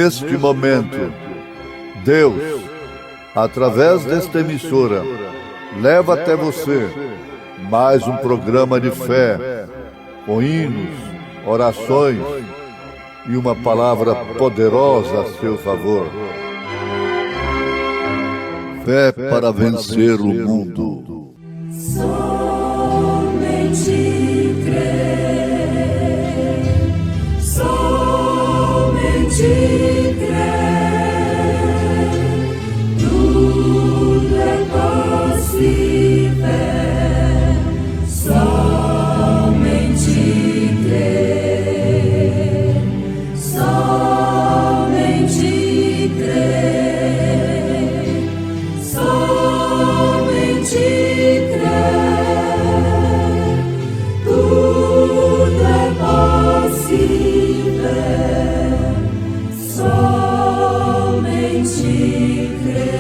neste momento, Deus, através desta emissora, leva até você mais um programa de fé, com hinos, orações e uma palavra poderosa a seu favor. Fé para vencer o mundo. Somente crer, somente crer, tudo é possível, somente crer, somente crer, somente crer, tudo é possível, somente crer.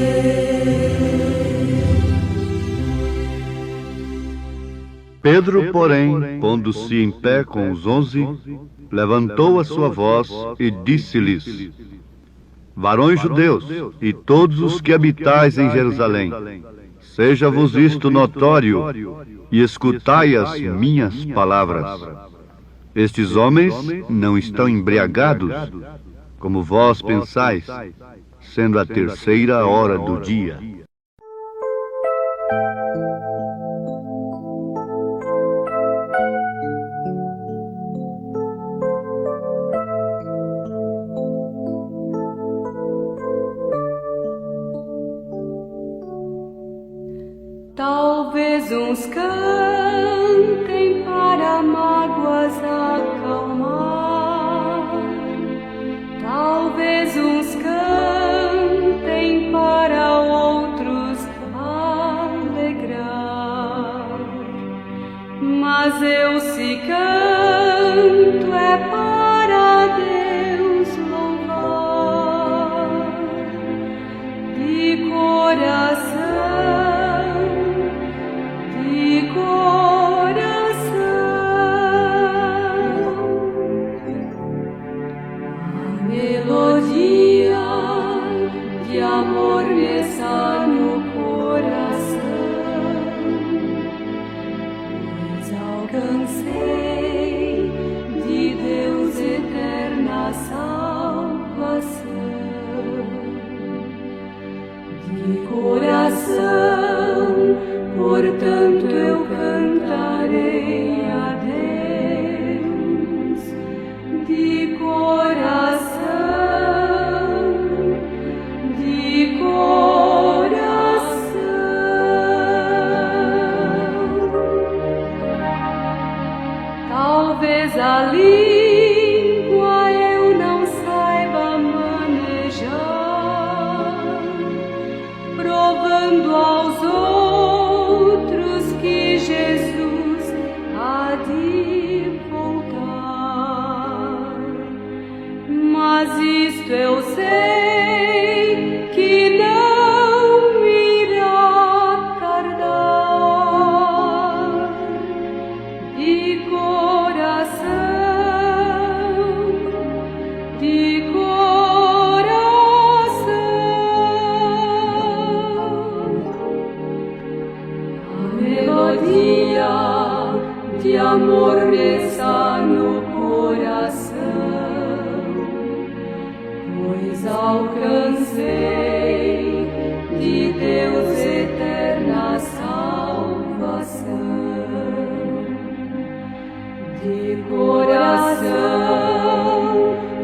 Pedro, porém, pondo-se em pé com os 11, levantou a sua voz e disse-lhes: Varões judeus, e todos os que habitais em Jerusalém, seja-vos isto notório, e escutai as minhas palavras. Estes homens não estão embriagados, como vós pensais, sendo a 3ª hora do dia. Talvez uns cantem para mágoas acalmar, talvez uns cantem para outros alegrar, mas eu se canto é para Deus louvar, de coração. De coração, a melodia de amor me está no coração, pois alcancei de Deus eterna salvação. De coração, portanto eu cantarei a Deus, de coração, de coração. Talvez a língua eu não saiba manejar, provando aos outros que Jesus há de voltar, mas isto eu sei que não irá tardar. De coração, de melodia de amor me está no coração, pois alcancei de Deus eterna salvação. De coração,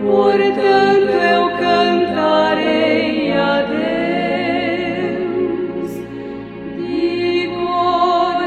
portanto eu cantarei a Deus, de coração,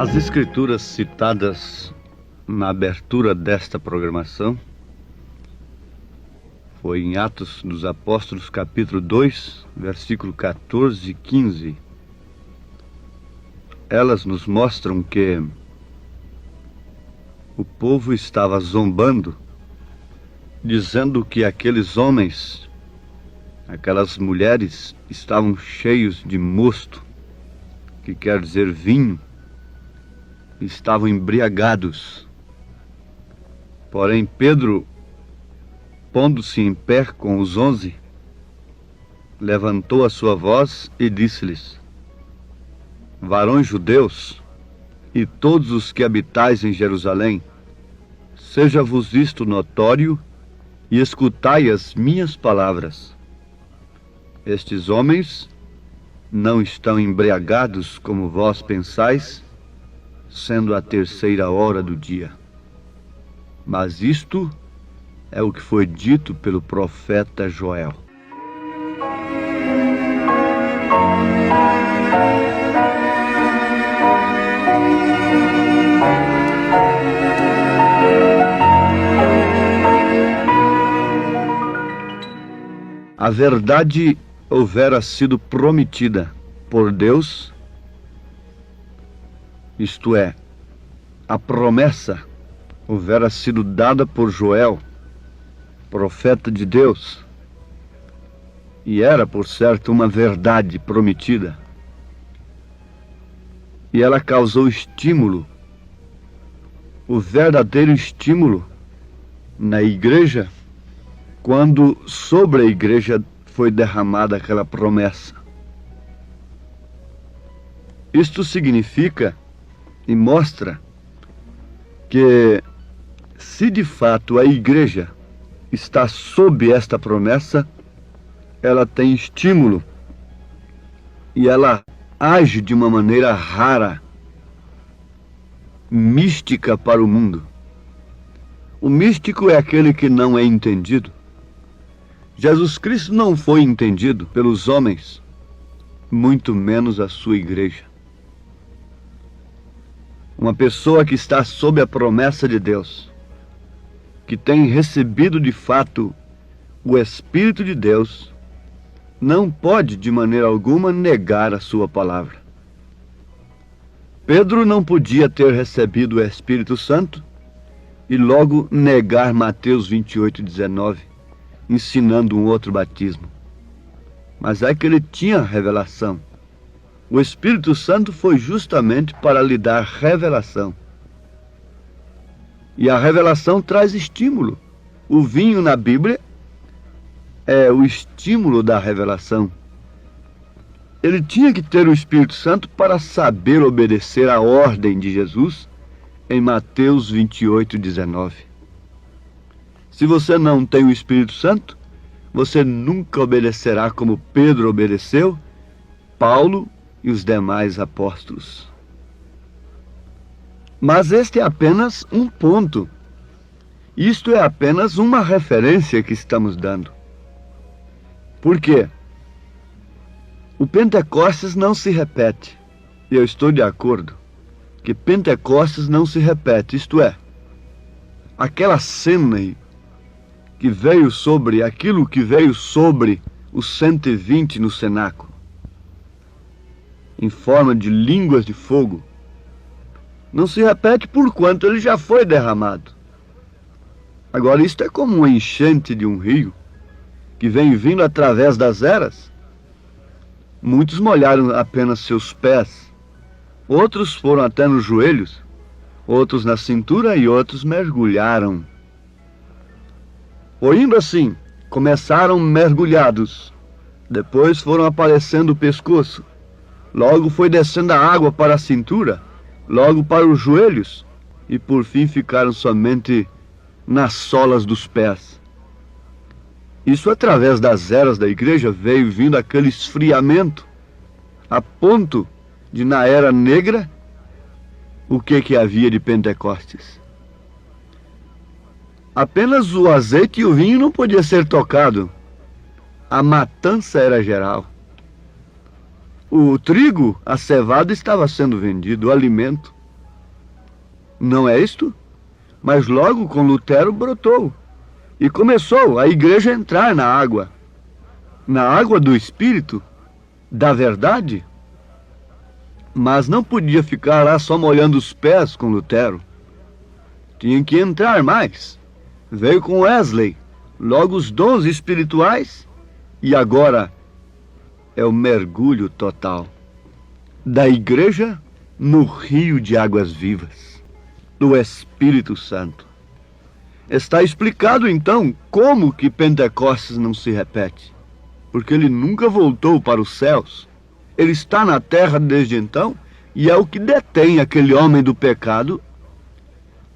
As escrituras citadas na abertura desta programação foi em Atos dos Apóstolos, capítulo 2, versículo 14 e 15. Elas nos mostram que o povo estava zombando, dizendo que aqueles homens, aquelas mulheres, estavam cheios de mosto, que quer dizer vinho, estavam embriagados. Porém, Pedro, pondo-se em pé com os 11, levantou a sua voz e disse-lhes: varões judeus e todos os que habitais em Jerusalém, seja-vos isto notório e escutai as minhas palavras. Estes homens não estão embriagados como vós pensais, sendo a 3ª hora do dia. Mas isto é o que foi dito pelo profeta Joel. A verdade houvera sido prometida por Deus, isto é, a promessa houvera sido dada por Joel, profeta de Deus, e era, por certo, uma verdade prometida. E ela causou estímulo, o verdadeiro estímulo na igreja, quando sobre a igreja foi derramada aquela promessa. Isto significa e mostra que, se de fato a igreja está sob esta promessa, ela tem estímulo e ela age de uma maneira rara, mística para o mundo. O místico é aquele que não é entendido. Jesus Cristo não foi entendido pelos homens, muito menos a sua igreja. Uma pessoa que está sob a promessa de Deus, que tem recebido de fato o Espírito de Deus, não pode de maneira alguma negar a sua palavra. Pedro não podia ter recebido o Espírito Santo e logo negar Mateus 28:19, ensinando um outro batismo. Mas é que ele tinha revelação. O Espírito Santo foi justamente para lhe dar revelação. E a revelação traz estímulo. O vinho na Bíblia é o estímulo da revelação. Ele tinha que ter o Espírito Santo para saber obedecer à ordem de Jesus em Mateus 28:19. Se você não tem o Espírito Santo, você nunca obedecerá como Pedro obedeceu, Paulo e os demais apóstolos. Mas este é apenas um ponto. Isto é apenas uma referência que estamos dando. Por quê? O Pentecostes não se repete. E eu estou de acordo que Pentecostes não se repete. Isto é, aquela cena que veio sobre, aquilo que veio sobre os 120 no cenáculo, em forma de línguas de fogo, não se repete porquanto ele já foi derramado. Agora, isto é como uma enchente de um rio, que vem vindo através das eras. Muitos molharam apenas seus pés, outros foram até nos joelhos, outros na cintura e outros mergulharam. Indo assim, começaram mergulhados, depois foram aparecendo o pescoço, logo foi descendo a água para a cintura, logo para os joelhos, e por fim ficaram somente nas solas dos pés. Isso, através das eras da igreja, veio vindo aquele esfriamento, a ponto de, na era negra, o que havia de Pentecostes? Apenas o azeite e o vinho não podia ser tocado. A matança era geral. O trigo, a cevada estava sendo vendido, o alimento. Não é isto? Mas logo com Lutero brotou e começou a igreja a entrar na água do Espírito, da verdade. Mas não podia ficar lá só molhando os pés com Lutero. Tinha que entrar mais. Veio com Wesley, logo os dons espirituais, e agora é o mergulho total da igreja no rio de águas vivas, do Espírito Santo. Está explicado então como que Pentecostes não se repete, porque ele nunca voltou para os céus. Ele está na terra desde então, e é o que detém aquele homem do pecado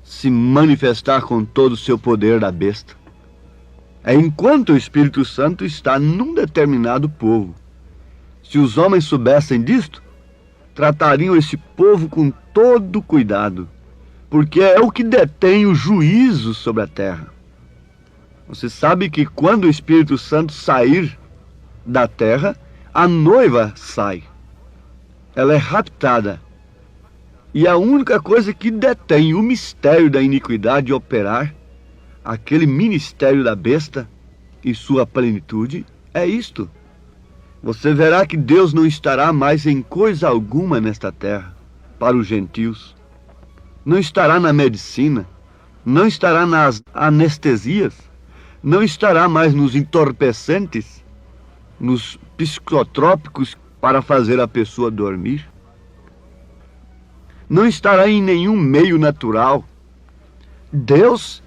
se manifestar com todo o seu poder da besta. É enquanto o Espírito Santo está num determinado povo. Se os homens soubessem disto, tratariam esse povo com todo cuidado, porque é o que detém o juízo sobre a terra. Você sabe que quando o Espírito Santo sair da terra, a noiva sai. Ela é raptada. E a única coisa que detém o mistério da iniquidade operar, aquele ministério da besta e sua plenitude, é isto. Você verá que Deus não estará mais em coisa alguma nesta terra para os gentios. Não estará na medicina, não estará nas anestesias, não estará mais nos entorpecentes, nos psicotrópicos para fazer a pessoa dormir. Não estará em nenhum meio natural. Deus,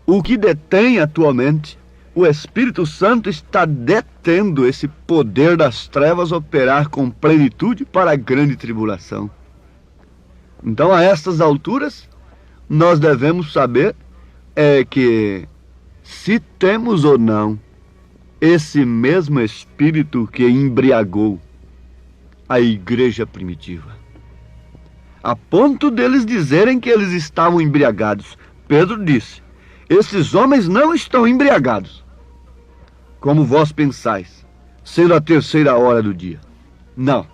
o que detém atualmente, o Espírito Santo está detendo esse poder das trevas operar com plenitude para a grande tribulação. Então, a estas alturas, nós devemos saber que se temos ou não esse mesmo Espírito que embriagou a igreja primitiva, a ponto deles dizerem que eles estavam embriagados. Pedro disse: esses homens não estão embriagados, como vós pensais, sendo a 3ª hora do dia. Não.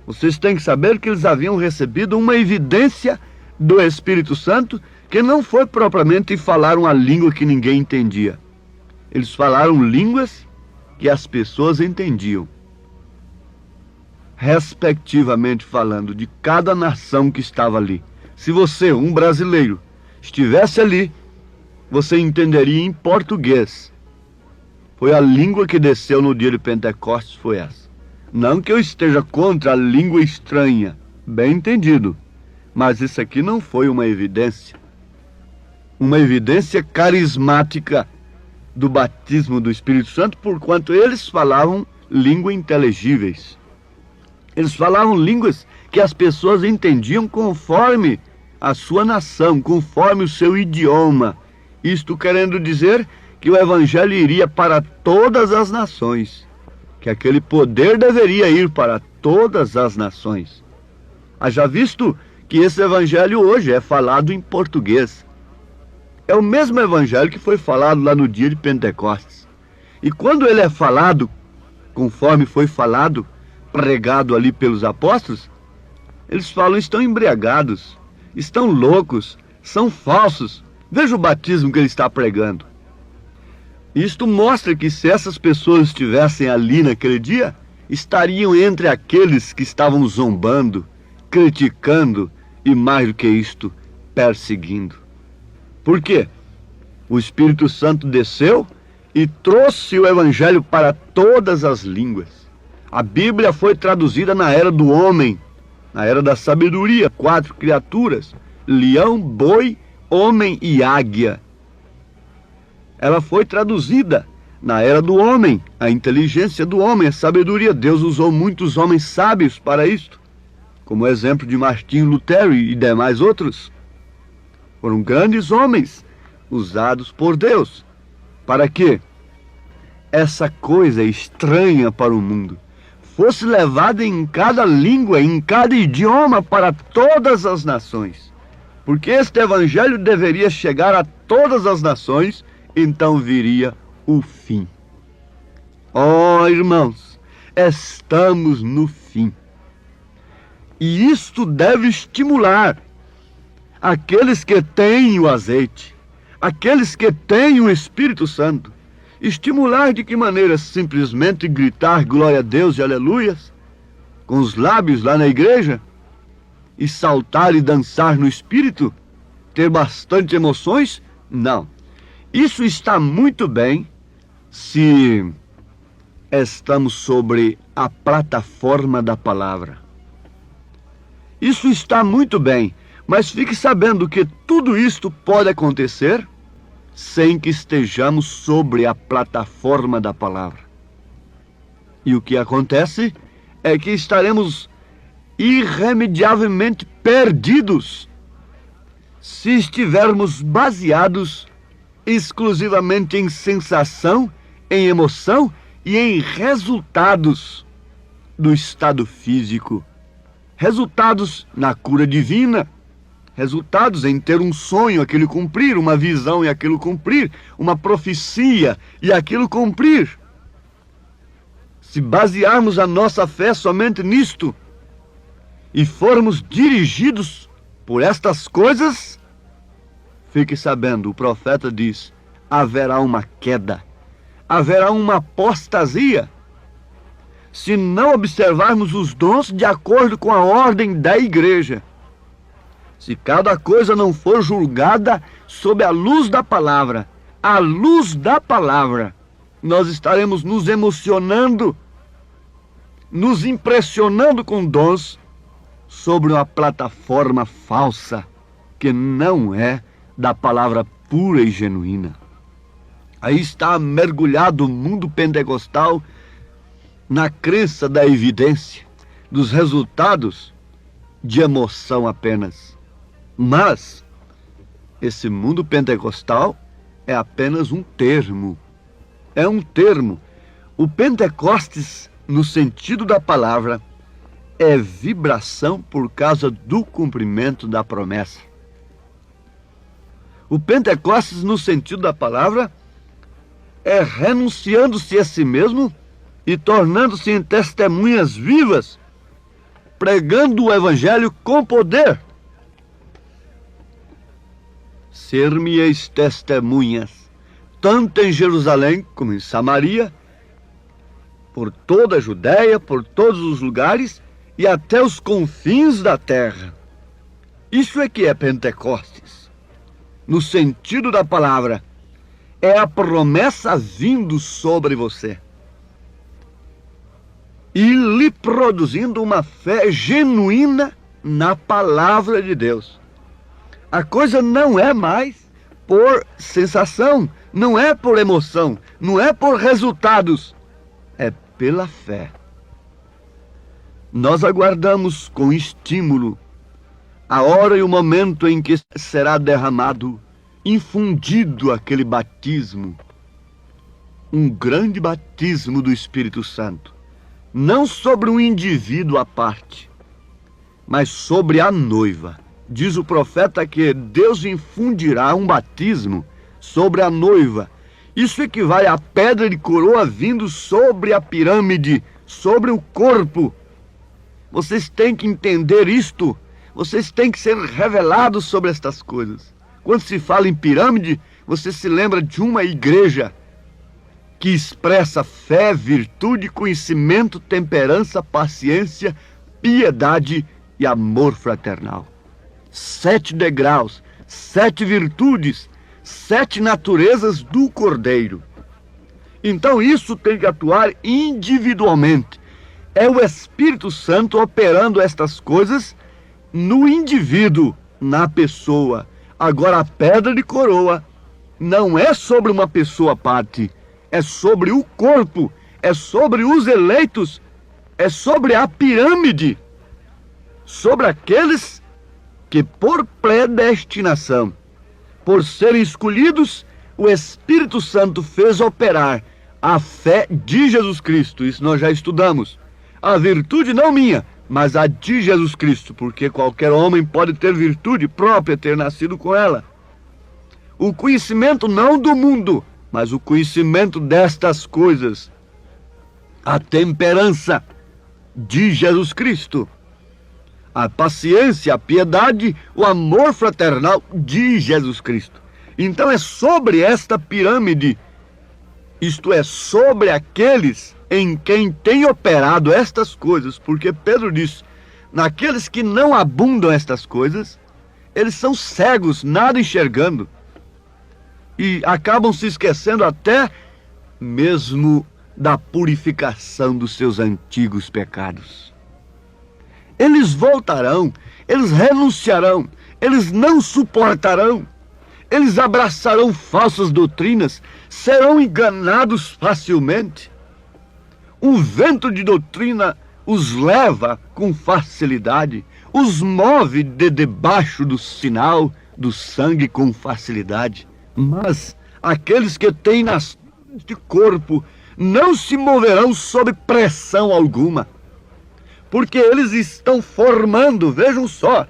Vocês têm que saber que eles haviam recebido uma evidência do Espírito Santo, que não foi propriamente falar uma língua que ninguém entendia. Eles falaram línguas que as pessoas entendiam, respectivamente falando, de cada nação que estava ali. Se você, um brasileiro, estivesse ali, você entenderia em português. Foi a língua que desceu no dia de Pentecostes, foi essa. Não que eu esteja contra a língua estranha, bem entendido, mas isso aqui não foi uma evidência carismática do batismo do Espírito Santo, porquanto eles falavam línguas inteligíveis. Eles falavam línguas que as pessoas entendiam conforme a sua nação, conforme o seu idioma. Isto querendo dizer que o Evangelho iria para todas as nações, que aquele poder deveria ir para todas as nações. Haja visto que esse Evangelho hoje é falado em português. É o mesmo Evangelho que foi falado lá no dia de Pentecostes. E quando ele é falado, conforme foi falado, pregado ali pelos apóstolos, eles falam: estão embriagados, estão loucos, são falsos. Veja o batismo que ele está pregando. Isto mostra que se essas pessoas estivessem ali naquele dia, estariam entre aqueles que estavam zombando, criticando e, mais do que isto, perseguindo. Por quê? O Espírito Santo desceu e trouxe o Evangelho para todas as línguas. A Bíblia foi traduzida na era do homem, na era da sabedoria, 4 criaturas: leão, boi, homem e águia. Ela foi traduzida na era do homem, a inteligência do homem, a sabedoria. Deus usou muitos homens sábios para isto, como o exemplo de Martinho Lutero e demais outros. Foram grandes homens usados por Deus para que essa coisa estranha para o mundo fosse levada em cada língua, em cada idioma, para todas as nações. Porque este Evangelho deveria chegar a todas as nações, então viria o fim. Oh, irmãos, estamos no fim. E isto deve estimular aqueles que têm o azeite, aqueles que têm o Espírito Santo. Estimular de que maneira? Simplesmente gritar glória a Deus e aleluias com os lábios lá na igreja? E saltar e dançar no Espírito? Ter bastante emoções? Não. Isso está muito bem se estamos sobre a plataforma da palavra. Isso está muito bem, mas fique sabendo que tudo isto pode acontecer sem que estejamos sobre a plataforma da palavra. E o que acontece é que estaremos irremediavelmente perdidos se estivermos baseados exclusivamente em sensação, em emoção e em resultados do estado físico. Resultados na cura divina, resultados em ter um sonho, aquilo cumprir, uma visão e aquilo cumprir, uma profecia e aquilo cumprir. Se basearmos a nossa fé somente nisto e formos dirigidos por estas coisas, fique sabendo, o profeta diz, haverá uma queda, haverá uma apostasia, se não observarmos os dons de acordo com a ordem da igreja. Se cada coisa não for julgada sob a luz da palavra, à luz da palavra, nós estaremos nos emocionando, nos impressionando com dons sobre uma plataforma falsa, que não é da palavra pura e genuína. Aí está mergulhado o mundo pentecostal na crença da evidência, dos resultados de emoção apenas. Mas esse mundo pentecostal é apenas um termo. É um termo. O Pentecostes, no sentido da palavra, é vibração por causa do cumprimento da promessa. O Pentecostes, no sentido da palavra, é renunciando-se a si mesmo e tornando-se em testemunhas vivas, pregando o Evangelho com poder. Ser-me-eis testemunhas, tanto em Jerusalém como em Samaria, por toda a Judéia, por todos os lugares e até os confins da terra. Isso é que é Pentecostes. No sentido da palavra, é a promessa vindo sobre você e lhe produzindo uma fé genuína na palavra de Deus. A coisa não é mais por sensação, não é por emoção, não é por resultados, é pela fé. Nós aguardamos com estímulo a hora e o momento em que será derramado, infundido aquele batismo, um grande batismo do Espírito Santo, não sobre um indivíduo à parte, mas sobre a noiva. Diz o profeta que Deus infundirá um batismo sobre a noiva. Isso equivale à pedra de coroa vindo sobre a pirâmide, sobre o corpo. Vocês têm que entender isto. Vocês têm que ser revelados sobre estas coisas. Quando se fala em pirâmide, você se lembra de uma igreja que expressa fé, virtude, conhecimento, temperança, paciência, piedade e amor fraternal. 7 degraus, 7 virtudes, 7 naturezas do Cordeiro. Então isso tem que atuar individualmente. É o Espírito Santo operando estas coisas no indivíduo, na pessoa. Agora a pedra de coroa não é sobre uma pessoa à parte, é sobre o corpo, é sobre os eleitos, é sobre a pirâmide, sobre aqueles que por predestinação, por serem escolhidos, o Espírito Santo fez operar a fé de Jesus Cristo. Isso nós já estudamos. A virtude não minha, mas a de Jesus Cristo, porque qualquer homem pode ter virtude própria, ter nascido com ela. O conhecimento não do mundo, mas o conhecimento destas coisas. A temperança de Jesus Cristo. a paciência, a piedade, o amor fraternal de Jesus Cristo. Então é sobre esta pirâmide, isto é, sobre aqueles em quem tem operado estas coisas, porque Pedro diz, naqueles que não abundam estas coisas, eles são cegos, nada enxergando, e acabam se esquecendo até mesmo da purificação dos seus antigos pecados. Eles voltarão, eles renunciarão, eles não suportarão, eles abraçarão falsas doutrinas, serão enganados facilmente. Um vento de doutrina os leva com facilidade, os move de debaixo do sinal do sangue com facilidade. Mas aqueles que têm nas de corpo não se moverão sob pressão alguma, porque eles estão formando, vejam só,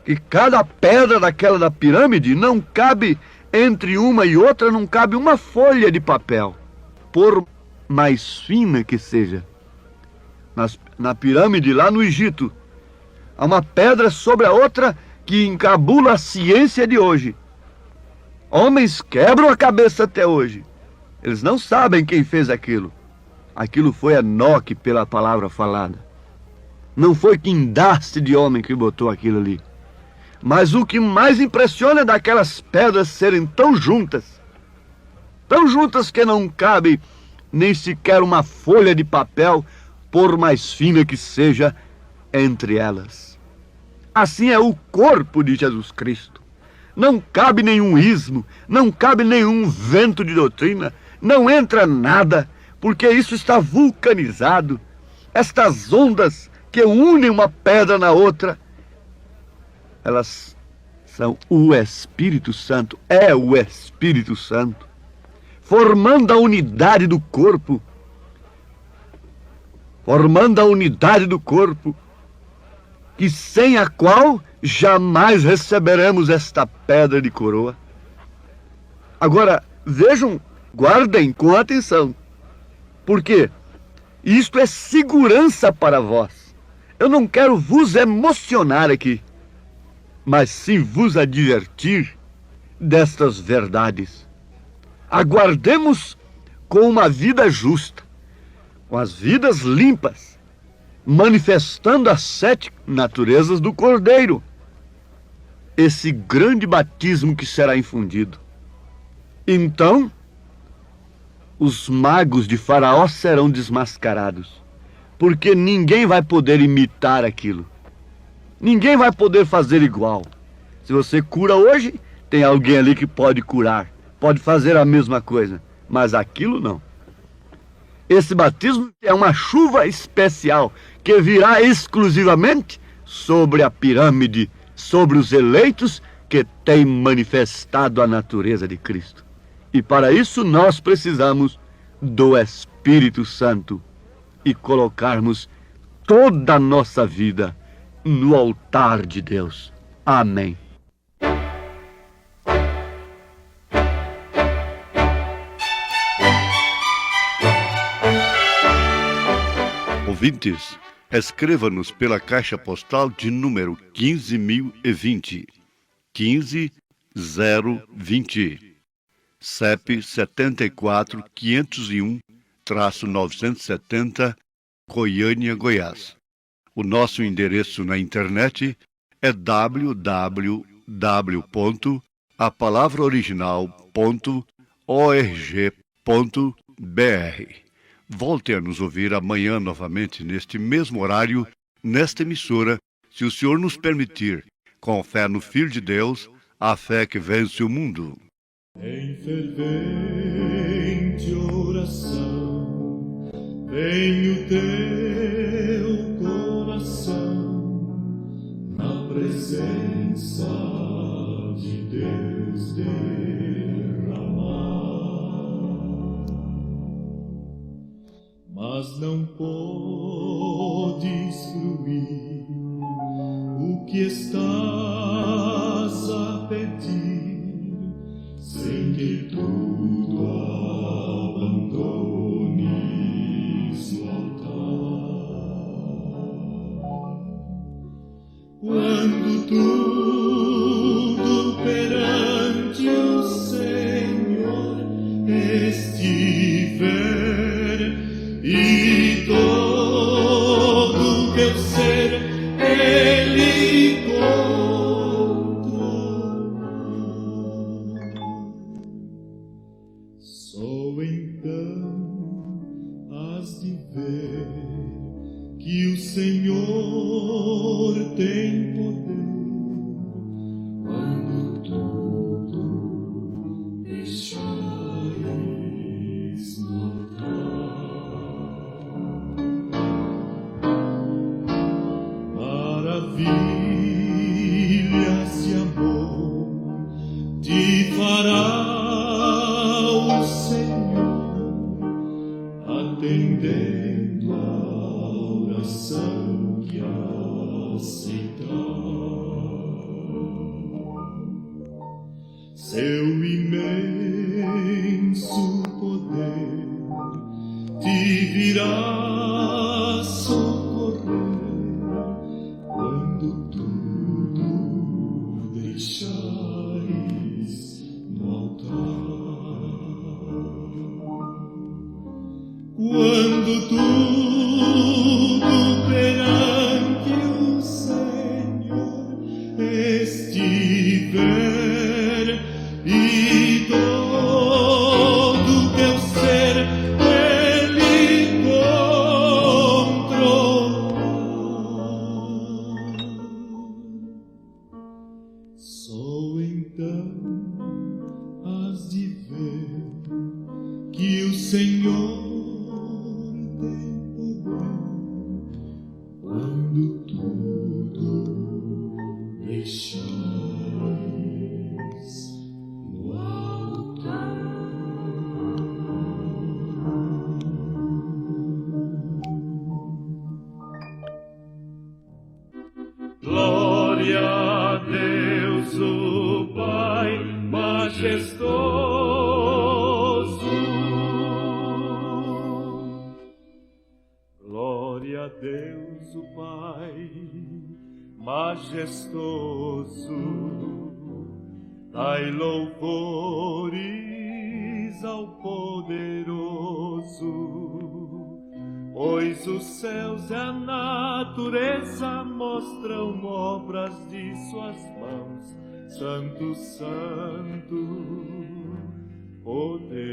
que cada pedra daquela da pirâmide não cabe, entre uma e outra não cabe uma folha de papel, por mais fina que seja. Na pirâmide lá no Egito, há uma pedra sobre a outra que encabula a ciência de hoje. Homens quebram a cabeça até hoje. Eles não sabem quem fez aquilo. Aquilo foi Enoque pela palavra falada. Não foi guindaste de homem que botou aquilo ali. Mas o que mais impressiona é daquelas pedras serem tão juntas que não cabe nem sequer uma folha de papel, por mais fina que seja, entre elas. Assim é o corpo de Jesus Cristo. Não cabe nenhum ismo, não cabe nenhum vento de doutrina, não entra nada, porque isso está vulcanizado. Estas ondas que unem uma pedra na outra, elas são o Espírito Santo, é o Espírito Santo, formando a unidade do corpo, que sem a qual jamais receberemos esta pedra de coroa. Agora, vejam, guardem com atenção, porque isto é segurança para vós. Eu não quero vos emocionar aqui, mas sim vos advertir destas verdades. Aguardemos com uma vida justa, com as vidas limpas, manifestando as 7 naturezas do Cordeiro, esse grande batismo que será infundido. Então, os magos de Faraó serão desmascarados, porque ninguém vai poder imitar aquilo. Ninguém vai poder fazer igual. Se você cura hoje, tem alguém ali que pode curar, pode fazer a mesma coisa, mas aquilo não. Esse batismo é uma chuva especial que virá exclusivamente sobre a pirâmide, sobre os eleitos que têm manifestado a natureza de Cristo. E para isso nós precisamos do Espírito Santo e colocarmos toda a nossa vida no altar de Deus. Amém. Ouvintes, escreva-nos pela caixa postal de número 15.020, 15020, CEP 74.501-970, Goiânia, Goiás. O nosso endereço na internet é www.apalavraoriginal.org.br. Volte a nos ouvir amanhã novamente neste mesmo horário, nesta emissora, se o Senhor nos permitir, com fé no Filho de Deus, a fé que vence o mundo. Em fervente oração, vem o teu coração, na presença de Deus derramar. Mas não podes fruir o que estás a pedir, sem que tudo abandones o altar. tudo perante o Senhor estiver e todo teu ser Ele controlar, só então has de ver que o Senhor tem poder quando tudo deixares notar. Maravilhas de amor te fará o Senhor, atendendo a oração que aceitar. Seu imenso poder te virá socorrer quando tudo deixares no altar. Quando tudo perante o Senhor estiver e todo teu ser Ele controlar, só então has de ver que o Senhor tem poder quando tudo deixares no altar. Glória a Deus, o Pai majestoso. Glória a Deus, o Pai majestoso. Dai louvores ao poderoso, pois os céus e a natureza mostram obras de suas mãos. Santo, Santo, poderoso.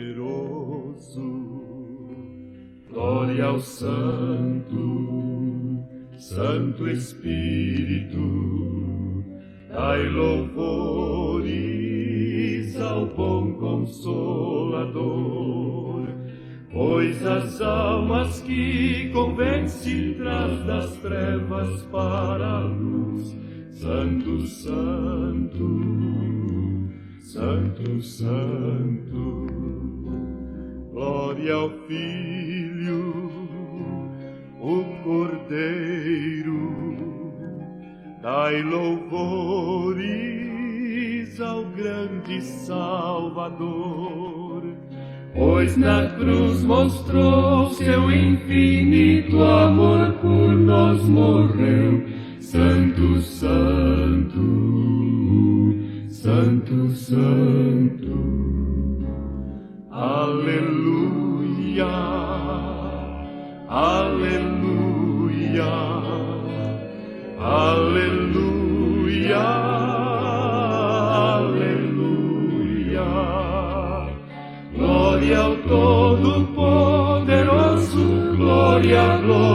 Glória ao Santo, Santo Espírito. Dai louvores ao bom Consolador, pois as almas que convence traz das trevas para a luz. Santo, Santo, Santo, Santo. Glória ao Filho, o Cordeiro. Dai louvores ao grande Salvador, pois na cruz mostrou seu infinito amor, por nós morreu. Santo, Santo, Santo, Santo. Aleluia, aleluia, aleluia, aleluia. Glória ao Todo-Poderoso, glória, glória.